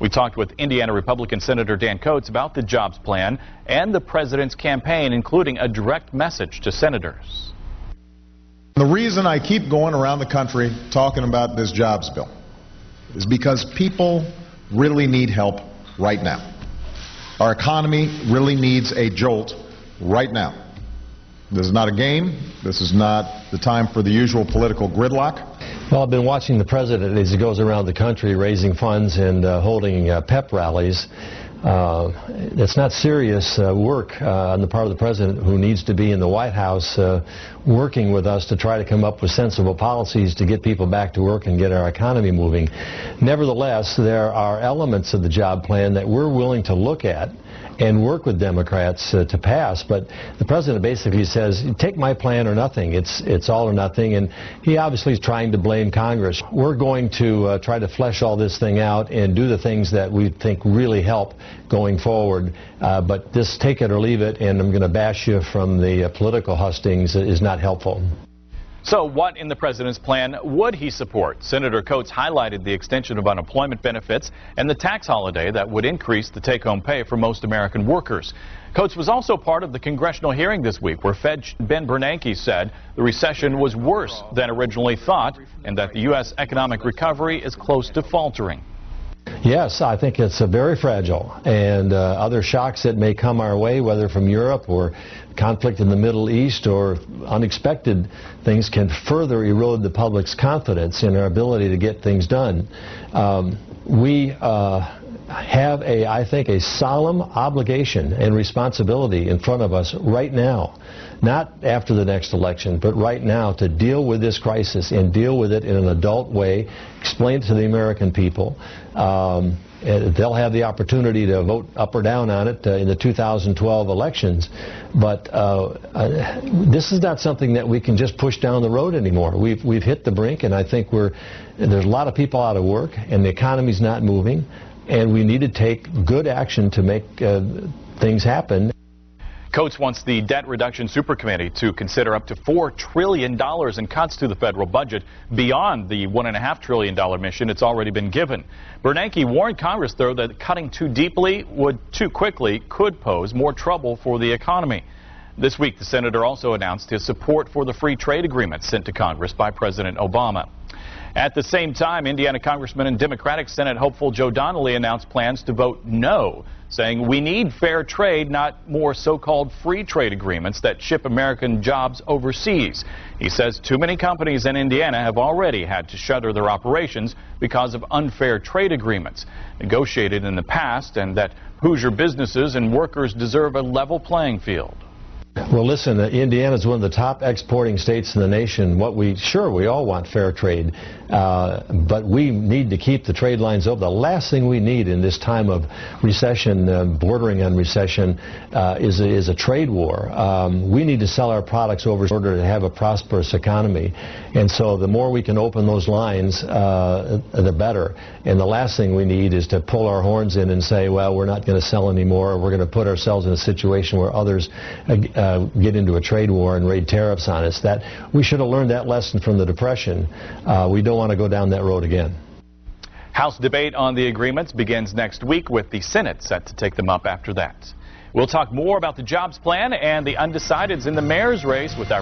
We talked with Indiana Republican Senator Dan Coats about the jobs plan and the president's campaign, including a direct message to senators. The reason I keep going around the country talking about this jobs bill is because people really need help right now. Our economy really needs a jolt right now. This is not a game. This is not the time for the usual political gridlock. Well, I've been watching the president as he goes around the country raising funds and holding pep rallies. It's not serious work on the part of the president, who needs to be in the White House working with us to try to come up with sensible policies to get people back to work and get our economy moving. Nevertheless, there are elements of the job plan that we're willing to look at and work with Democrats to pass, but the president basically says, take my plan or nothing. It's all or nothing, and he obviously is trying to blame Congress. We're going to try to flesh all this thing out and do the things that we think really help going forward, but this take it or leave it, and I'm going to bash you from the political hustings, is not helpful. So what in the president's plan would he support? Senator Coats highlighted the extension of unemployment benefits and the tax holiday that would increase the take-home pay for most American workers. Coats was also part of the congressional hearing this week where Fed Ben Bernanke said the recession was worse than originally thought and that the U.S. economic recovery is close to faltering. Yes, I think it's very fragile, and other shocks that may come our way, whether from Europe or conflict in the Middle East or unexpected things, can further erode the public's confidence in our ability to get things done. We have, I think, a solemn obligation and responsibility in front of us right now, not after the next election, but right now, to deal with this crisis and deal with it in an adult way, explain it to the American people. They'll have the opportunity to vote up or down on it in the 2012 elections, but this is not something that we can just push down the road anymore. We've hit the brink, and I think there's a lot of people out of work, and the economy's not moving, and we need to take good action to make things happen. Coats wants the Debt Reduction Supercommittee to consider up to $4 trillion in cuts to the federal budget beyond the $1.5 trillion mission it's already been given. Bernanke warned Congress, though, that cutting too deeply too quickly could pose more trouble for the economy. This week, the senator also announced his support for the free trade agreement sent to Congress by President Obama. At the same time, Indiana Congressman and Democratic Senate hopeful Joe Donnelly announced plans to vote no, saying we need fair trade, not more so-called free trade agreements that ship American jobs overseas. He says too many companies in Indiana have already had to shutter their operations because of unfair trade agreements negotiated in the past, and that Hoosier businesses and workers deserve a level playing field. Well, listen, Indiana is one of the top exporting states in the nation. We all want fair trade, but we need to keep the trade lines open. The last thing we need in this time of recession, bordering on recession, is a trade war. We need to sell our products over in order to have a prosperous economy. And so the more we can open those lines, the better. And the last thing we need is to pull our horns in and say, well, we're not going to sell anymore. We're going to put ourselves in a situation where others get into a trade war and raid tariffs on us. That we should have learned that lesson from the Depression. We don't want to go down that road again. House debate on the agreements begins next week, with the Senate set to take them up after that. We'll talk more about the jobs plan and the undecideds in the mayor's race with our